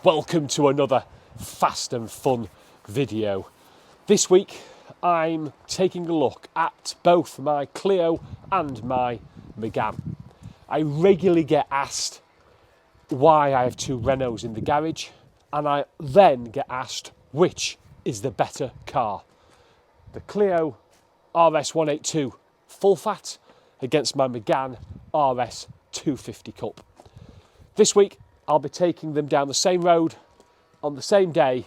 Welcome to another fast and fun video. This week I'm taking a look at both my Clio and my Megane. I regularly get asked why I have two Renaults in the garage, and I then get asked which is the better car. The Clio RS182 full fat against my Megane RS250 Cup. This week I'll be taking them down the same road on the same day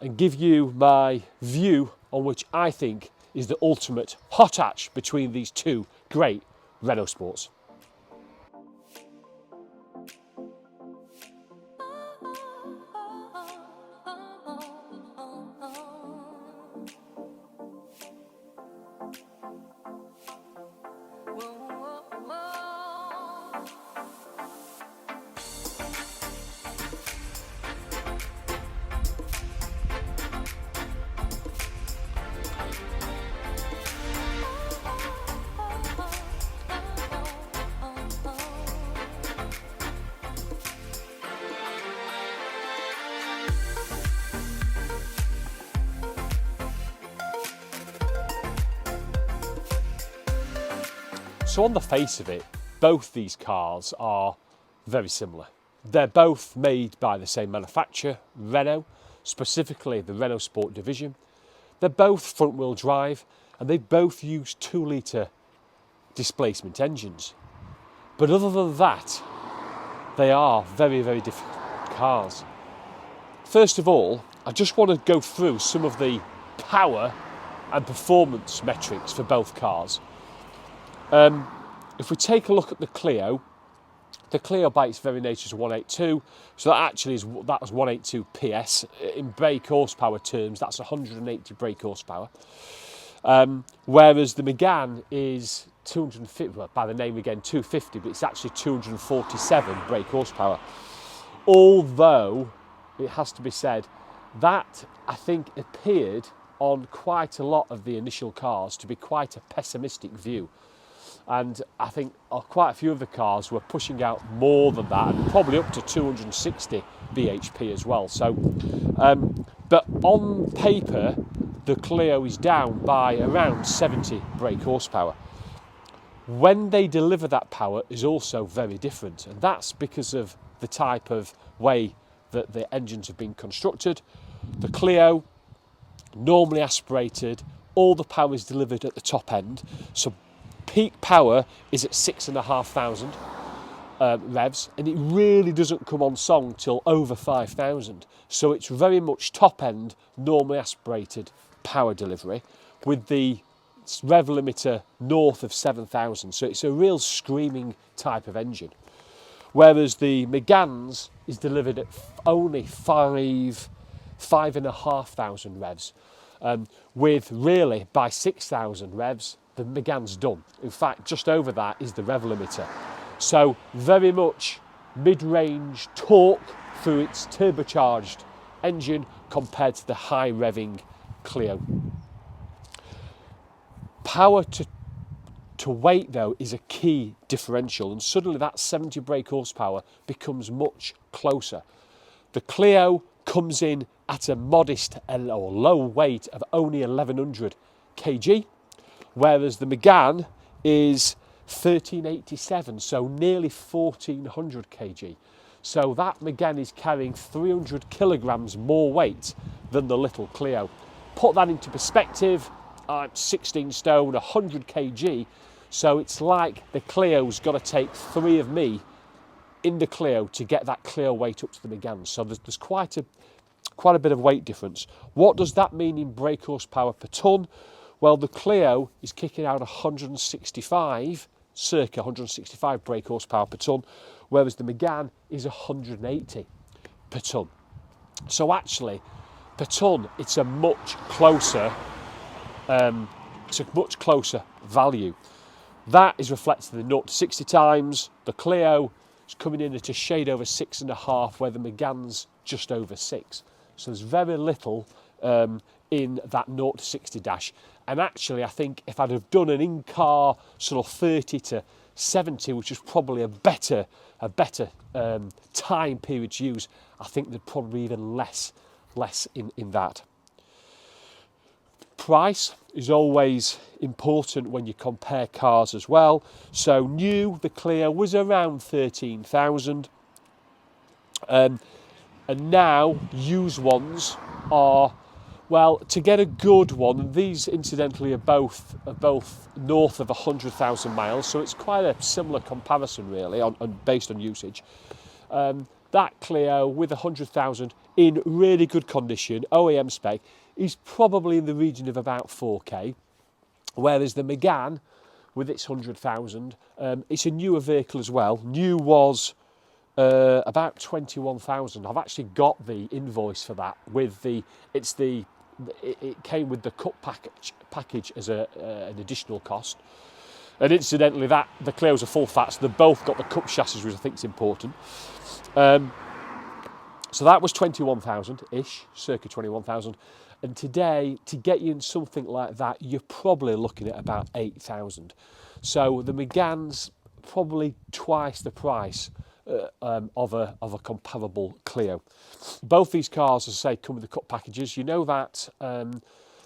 and give you my view on which I think is the ultimate hot hatch between these two great Renaultsports. So on the face of it, both these cars are very similar. They're both made by the same manufacturer, Renault, specifically the Renaultsport division. They're both front-wheel drive and they both use 2-litre displacement engines. But other than that, they are very, very different cars. First of all, I just want to go through some of the power and performance metrics for both cars. If we take a look at the Clio by its very nature is 182, so that was 182 PS. In brake horsepower terms, that's 180 brake horsepower. Whereas the Megane is 250, well, by the name again, 250, but it's actually 247 brake horsepower. Although, it has to be said, that I think appeared on quite a lot of the initial cars to be quite a pessimistic view. And I think quite a few of the cars were pushing out more than that, and probably up to 260 bhp as well. So, but on paper, the Clio is down by around 70 brake horsepower. When they deliver that power is also very different, and that's because of the type of way that the engines have been constructed. The Clio, normally aspirated, all the power is delivered at the top end, so peak power is at 6,500 revs, and it really doesn't come on song till over 5,000. So it's very much top end, normally aspirated power delivery with the rev limiter north of 7,000. So it's a real screaming type of engine. Whereas the Megane's is delivered at only 5,500 revs, with really by 6,000 revs, the Megane's done. In fact, just over that is the rev limiter. So very much mid-range torque through its turbocharged engine compared to the high revving Clio. Power to weight though is a key differential, and suddenly that 70 brake horsepower becomes much closer. The Clio comes in at a modest or low weight of only 1,100 kg. Whereas the Megane is 1,387, so nearly 1,400 kg. So that Megane is carrying 300 kilograms more weight than the little Clio. Put that into perspective, I'm 16 stone, 100 kg, so it's like the Clio's got to take 3 of me in the Clio to get that Clio weight up to the Megane. So there's quite a bit of weight difference. What does that mean in brake horsepower per tonne? Well, the Clio is kicking out circa 165 brake horsepower per tonne, whereas the Megane is 180 per tonne. So actually, per tonne, it's a much closer value. That is reflected in the 0 to 60 times. The Clio is coming in at a shade over 6.5, where the Megane's just over 6. So there's very little in that 0 to 60 dash. And actually, I think if I'd have done an in-car sort of 30 to 70, which is probably a better time period to use, I think there's probably even less in that. Price is always important when you compare cars as well. So new, the Clio was around 13,000, and now used ones are, well, to get a good one, and these incidentally are both north of 100,000 miles, so it's quite a similar comparison really based on usage. That Clio with 100,000 in really good condition, OEM spec, is probably in the region of about 4k, whereas the Megane with its 100,000, it's a newer vehicle as well. New was about 21,000. I've actually got the invoice for that with it came with the cup package as an additional cost. And incidentally, the Clio's are full fat, so they've both got the cup chassis, which I think is important. So that was 21,000-ish, circa 21,000. And today, to get you in something like that, you're probably looking at about 8,000. So the Megane's probably twice the price of a comparable Clio. Both these cars, as I say, come with the cup packages. You know that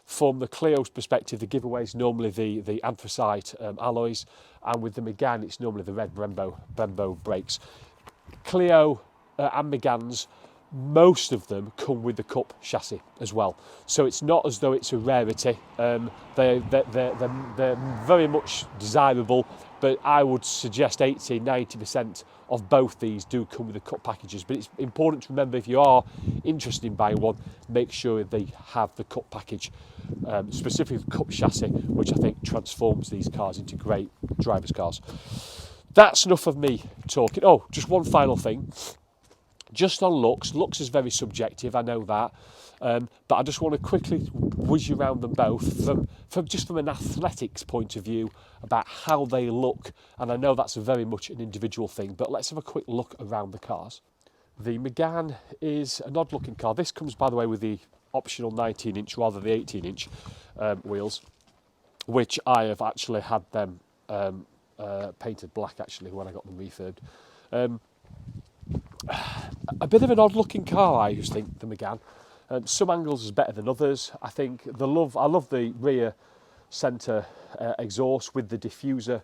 from the Clio's perspective, the giveaway is normally the anthracite alloys, and with the Megane, it's normally the red Brembo brakes. Clio and Meganes, most of them come with the cup chassis as well, so it's not as though it's a rarity. They're very much desirable, but I would suggest 80-90% of both these do come with the cup packages. But it's important to remember, if you are interested in buying one, make sure they have the cup package, specifically the cup chassis, which I think transforms these cars into great driver's cars. That's enough of me talking. Oh, just one final thing. Just on looks is very subjective, I know that, but I just want to quickly whiz you around them both from an athletics point of view about how they look, and I know that's very much an individual thing, but let's have a quick look around the cars. The Megane is an odd looking car. This comes, by the way, with the optional 19-inch rather than the 18-inch wheels, which I have actually had them painted black actually when I got them refurbed. A bit of an odd looking car, I just think, the Megane. Some angles is better than others. I think I love the rear centre exhaust with the diffuser.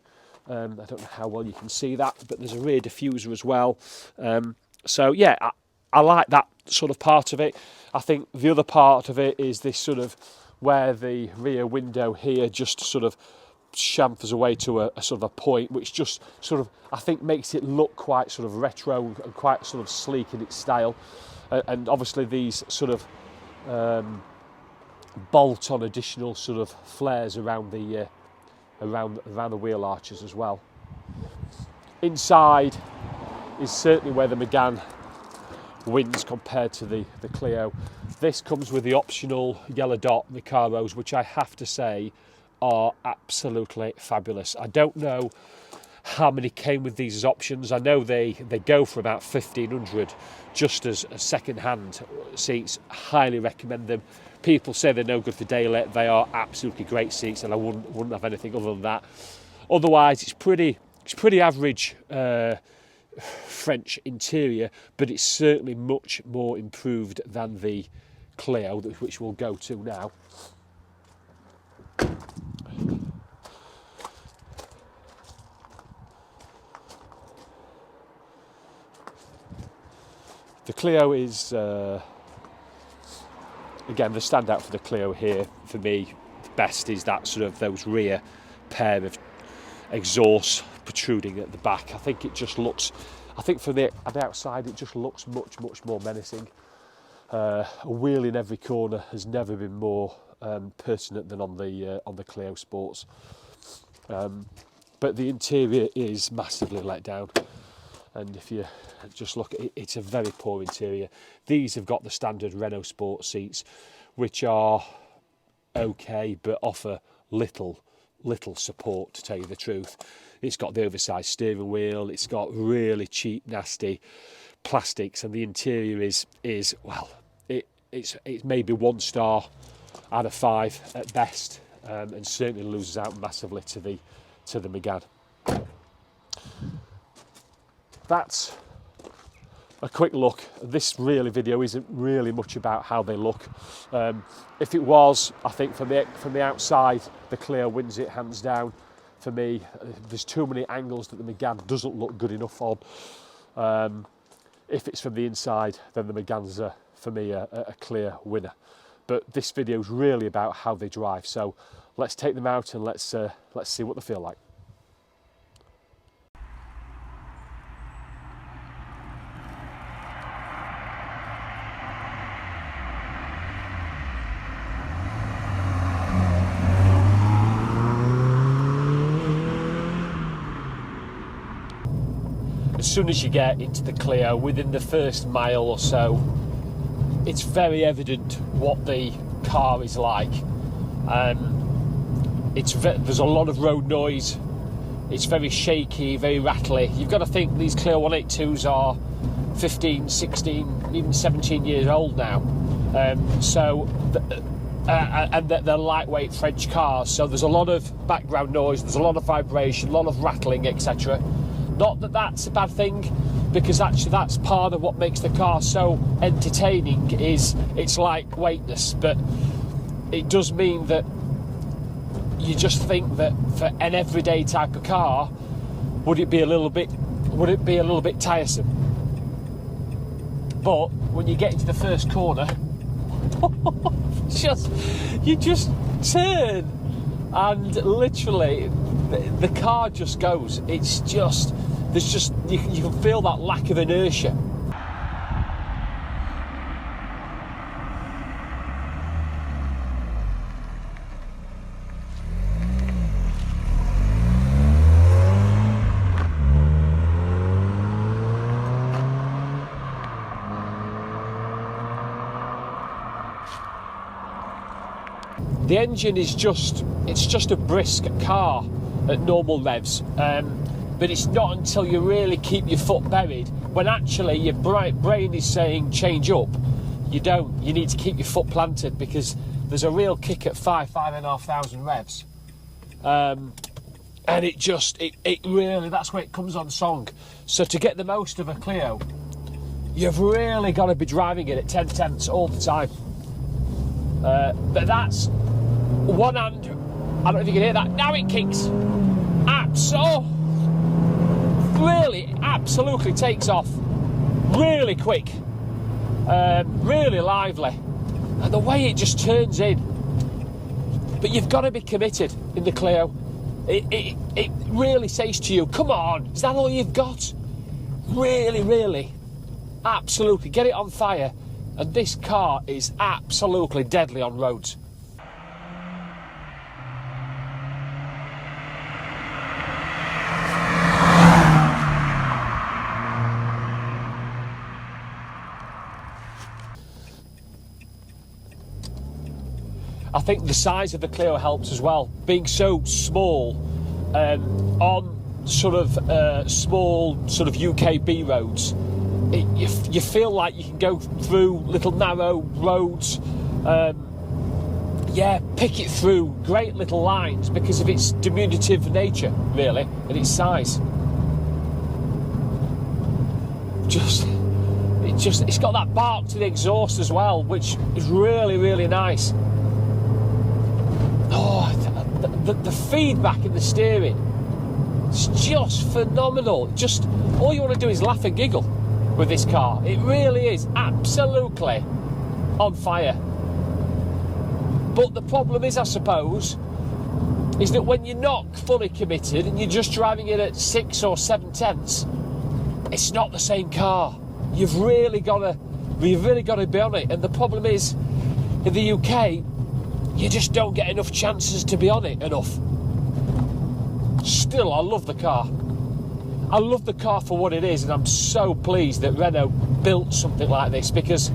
I don't know how well you can see that, but there's a rear diffuser as well. So yeah, I like that sort of part of it. I think the other part of it is this sort of where the rear window here just sort of chamfers away to a sort of a point, which just sort of, I think, makes it look quite sort of retro and quite sort of sleek in its style. And obviously these sort of bolt on additional sort of flares around the wheel arches as well. Inside is certainly where the Megane wins compared to the Clio. This comes with the optional yellow dot Recaros, which I have to say are absolutely fabulous. I don't know how many came with these as options. I know they go for about 1,500 just as second-hand seats. Highly recommend them. People say they're no good for daily. They are absolutely great seats, and I wouldn't have anything other than that. Otherwise, it's pretty average French interior, but it's certainly much more improved than the Clio, which we'll go to now. The Clio is, again, the standout for the Clio here, for me, the best is that sort of those rear pair of exhausts protruding at the back. I think it just looks, I think from the outside, it just looks much more menacing. A wheel in every corner has never been more pertinent than on the Clio Sports. But the interior is massively let down. And if you just look at it, it's a very poor interior. These have got the standard Renaultsport seats, which are okay, but offer little support, to tell you the truth. It's got the oversized steering wheel, it's got really cheap, nasty plastics, and the interior is well, it's maybe 1 star out of 5 at best, and certainly loses out massively to the Megane. That's a quick look. This video isn't really much about how they look. If it was, I think from the outside, the Clio wins it hands down. For me, there's too many angles that the Megane doesn't look good enough on. If it's from the inside, then the Megane's for me a clear winner. But this video is really about how they drive. So let's take them out and let's see what they feel like. As soon as you get into the Clio, within the first mile or so, it's very evident what the car is like. There's a lot of road noise. It's very shaky, very rattly. You've got to think these Clio 182s are 15, 16, even 17 years old now. And they're lightweight French cars, so there's a lot of background noise, there's a lot of vibration, a lot of rattling, etc. Not that that's a bad thing, because actually that's part of what makes the car so entertaining, is its lightweightness. But it does mean that you just think that for an everyday type of car, would it be a little bit tiresome? But when you get into the first corner, you just turn and literally the car just goes. It's just, you can feel that lack of inertia. The engine is just a brisk car at normal revs, but it's not until you really keep your foot buried, when actually your brain is saying change up, you don't. You need to keep your foot planted, because there's a real kick at 5,500 revs, and it really, that's where it comes on song. So to get the most of a Clio, you've really got to be driving it at 10 tenths all the time. But that's one hand. I don't know if you can hear that. Now it kicks. Absolutely takes off. Really quick. Really lively. And the way it just turns in. But you've got to be committed in the Clio. It really says to you, come on, is that all you've got? Really, absolutely, get it on fire. And this car is absolutely deadly on roads. I think the size of the Clio helps as well. Being so small on sort of small sort of UKB roads, you feel like you can go through little narrow roads, pick it through great little lines because of its diminutive nature, really, and its size. It's got that bark to the exhaust as well, which is really nice. Oh, the feedback in the steering, it's just phenomenal. Just all you want to do is laugh and giggle with this car. It really is absolutely on fire. But the problem is, I suppose, is that when you're not fully committed and you're just driving it at 6 or 7 tenths, it's not the same car. You've really got to be on it. And the problem is, in the UK, you just don't get enough chances to be on it enough. Still, I love the car. I love the car for what it is, and I'm so pleased that Renault built something like this, because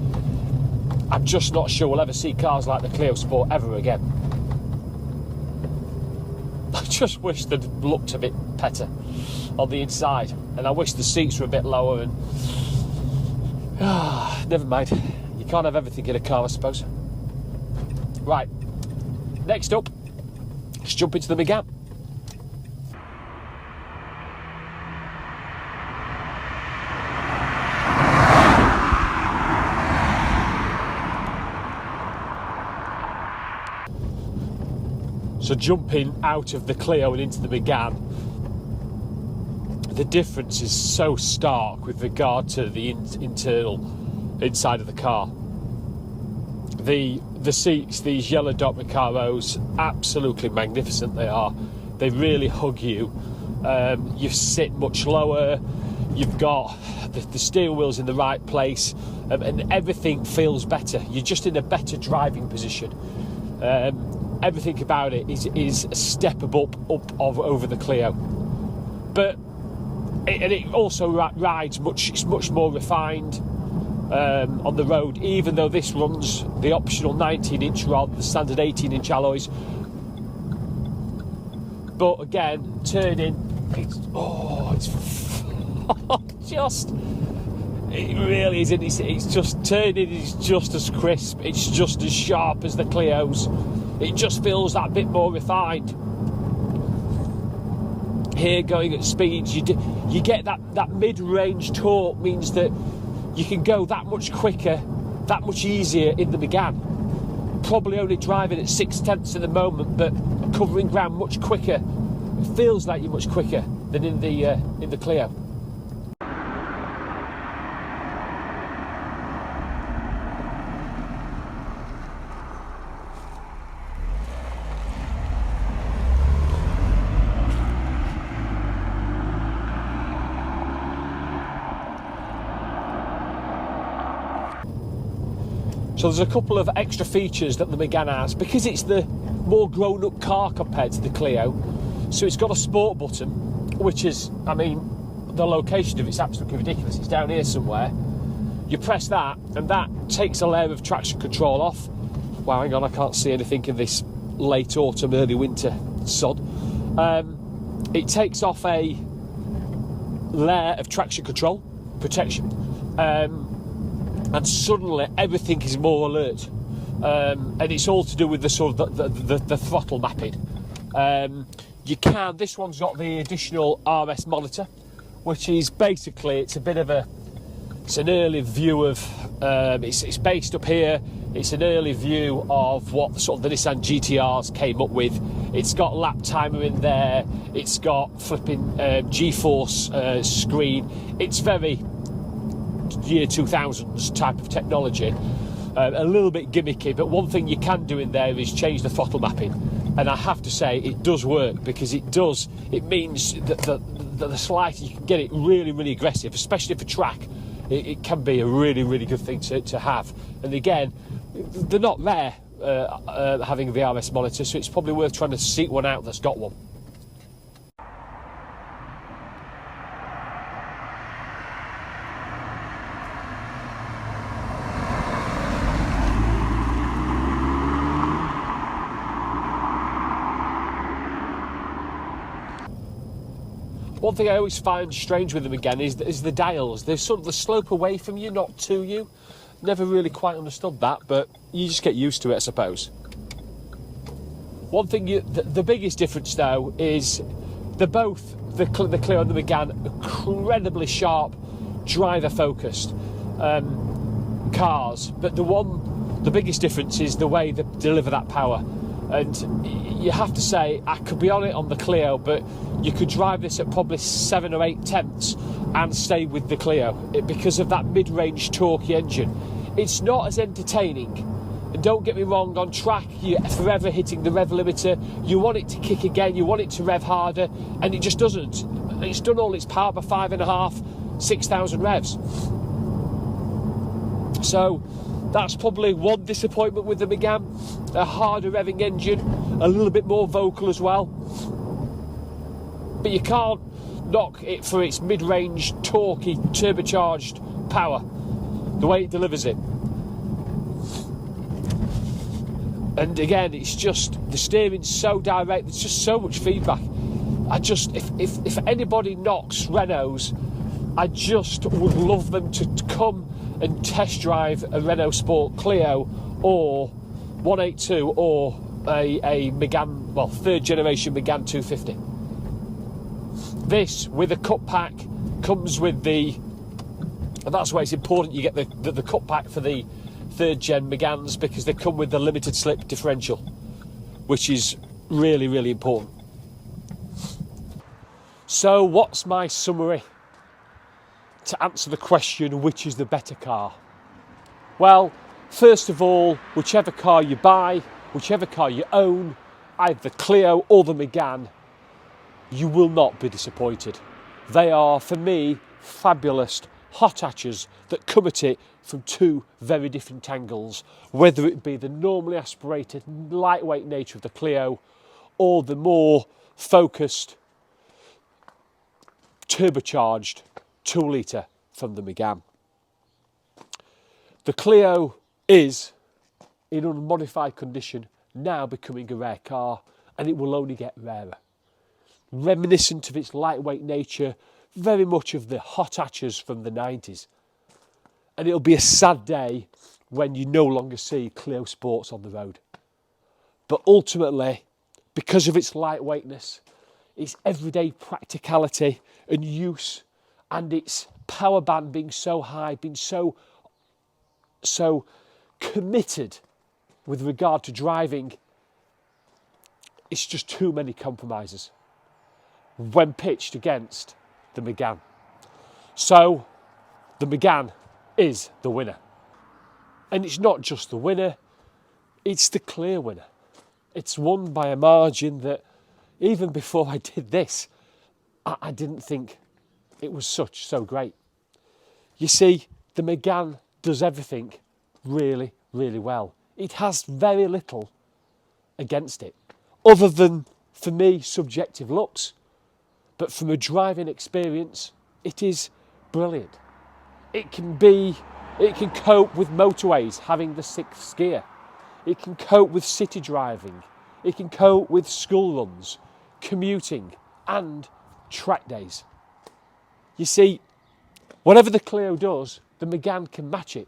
I'm just not sure we'll ever see cars like the Clio Sport ever again. I just wish they'd looked a bit better on the inside, and I wish the seats were a bit lower, and never mind. You can't have everything in a car, I suppose. Right, next up, let's jump into the Megane. So jumping out of the Clio and into the Megane, the difference is so stark with regard to the internal inside of the car. The seats, these yellow dot Recaros, absolutely magnificent they are. They really hug you. You sit much lower. You've got the steering wheel's in the right place, and everything feels better. You're just in a better driving position. Everything about it is a step up over the Clio. But it also rides it's much more refined on the road, even though this runs the optional 19-inch rather than the standard 18-inch alloys. But again, turning, it really isn't. It's just turning is just as crisp. It's just as sharp as the Clios. It just feels that bit more refined. Here, going at speeds, you get that mid-range torque means that you can go that much quicker, that much easier in the Megane. Probably only driving at 6/10 at the moment, but covering ground much quicker. It feels like you're much quicker than in the Clio. So there's a couple of extra features that the Megane has, because it's the more grown-up car compared to the Clio. So it's got a sport button, which is, I mean, the location of it's absolutely ridiculous. It's down here somewhere. You press that, and that takes a layer of traction control off. Wow, hang on, I can't see anything in this late autumn, early winter sod. It takes off a layer of traction control protection. And suddenly everything is more alert, and it's all to do with the sort of the throttle mapping. This one's got the additional RS monitor, which is basically it's an early view of it's based up here. It's an early view of what sort of the Nissan GTRs came up with. It's got lap timer in there. It's got flipping G-force screen. It's very year 2000s type of technology, a little bit gimmicky, but one thing you can do in there is change the throttle mapping, and I have to say it does work, because it means that the slight you can get it really, really aggressive, especially for track. It can be a really, really good thing to have, and again, they're not rare having the RS monitor, so it's probably worth trying to seek one out that's got one. One thing I always find strange with them again is the dials. They're sort of the slope away from you, not to you. Never really quite understood that, but you just get used to it, I suppose. One thing, the biggest difference though is they're both, the Clio and the Megane, incredibly sharp, driver-focused cars. But the biggest difference is the way they deliver that power. And you have to say, I could be on it on the Clio, but you could drive this at probably 7 or 8 tenths and stay with the Clio because of that mid-range torquey engine. It's not as entertaining. And don't get me wrong, on track, you're forever hitting the rev limiter. You want it to kick again, you want it to rev harder, and it just doesn't. It's done all its power by 5.5, 6,000 revs. So that's probably one disappointment with the Megane. A harder revving engine, a little bit more vocal as well. But you can't knock it for its mid-range, torquey, turbocharged power, the way it delivers it. And again, it's just, the steering's so direct, there's just so much feedback. If anybody knocks Renaults, I just would love them to come and test drive a Renaultsport Clio or 182 or a Megane, well, third generation Megane 250. This, with a cut pack, comes with and that's why it's important you get the cut pack for the third gen Meganes, because they come with the limited slip differential, which is Really, really important. So what's my summary to answer the question, which is the better car? Well, first of all, whichever car you buy, whichever car you own, either the Clio or the Megane, you will not be disappointed. They are, for me, fabulous hot hatches that come at it from two very different angles, whether it be the normally aspirated, lightweight nature of the Clio or the more focused, turbocharged 2-litre from the Megane. The Clio is, in unmodified condition, now becoming a rare car, and it will only get rarer. Reminiscent of its lightweight nature, very much of the hot hatches from the 90s. And it'll be a sad day when you no longer see Clio Sports on the road. But ultimately, because of its lightweightness, its everyday practicality and use, and its power band being so high, being so committed with regard to driving, it's just too many compromises when pitched against the Megane. So the Megane is the winner. And it's not just the winner, it's the clear winner. It's won by a margin that even before I did this, I didn't think it was so great. You see, the Megane does everything really, really well. It has very little against it, other than, for me, subjective looks. But from a driving experience, it is brilliant. It can cope with motorways having the 6th gear. It can cope with city driving. It can cope with school runs, commuting, and track days. You see, whatever the Clio does, the Megane can match it.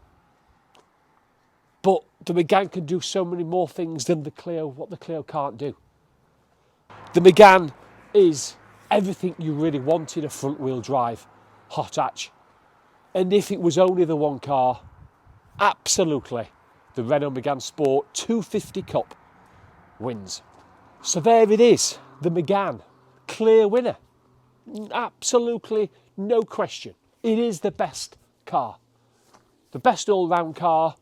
But the Megane can do so many more things than the Clio, what the Clio can't do. The Megane is everything you really want in a front-wheel drive hot hatch. And if it was only the one car, absolutely, the Renault Megane Sport 250 Cup wins. So there it is, the Megane, clear winner. Absolutely no question. It is the best car. The best all-round car,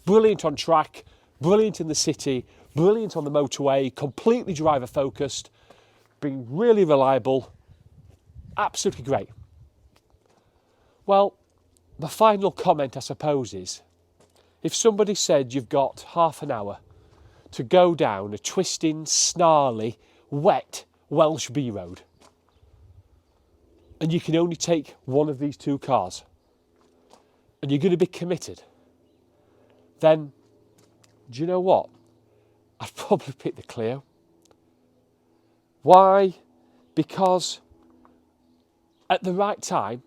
brilliant on track, brilliant in the city, brilliant on the motorway, completely driver-focused, being really reliable, absolutely great. Well, the final comment, I suppose, is if somebody said you've got half an hour to go down a twisting, snarly, wet Welsh B road, and you can only take one of these two cars, and you're going to be committed, then do you know what? I'd probably pick the Clio. Why? Because at the right time,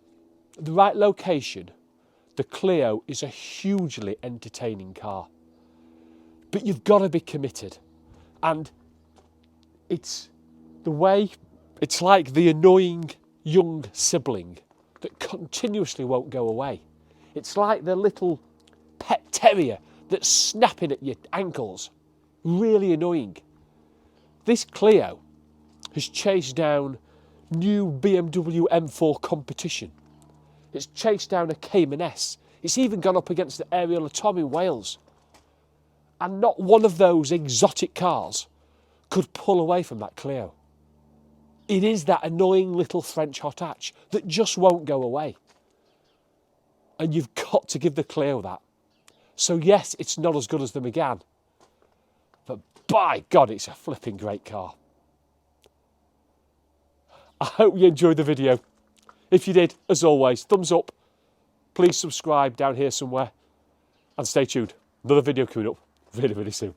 at the right location, the Clio is a hugely entertaining car. But you've got to be committed. And it's like the annoying young sibling that continuously won't go away. It's like the little pet terrier that's snapping at your ankles. Really annoying. This Clio has chased down new BMW M4 competition. It's chased down a Cayman S. It's even gone up against the Ariel Atom in Wales. And not one of those exotic cars could pull away from that Clio. It is that annoying little French hot hatch that just won't go away. And you've got to give the Clio that. So yes, it's not as good as the Megane, but by God, it's a flipping great car. I hope you enjoyed the video. If you did, as always, thumbs up. Please subscribe down here somewhere. And stay tuned. Another video coming up really, really soon.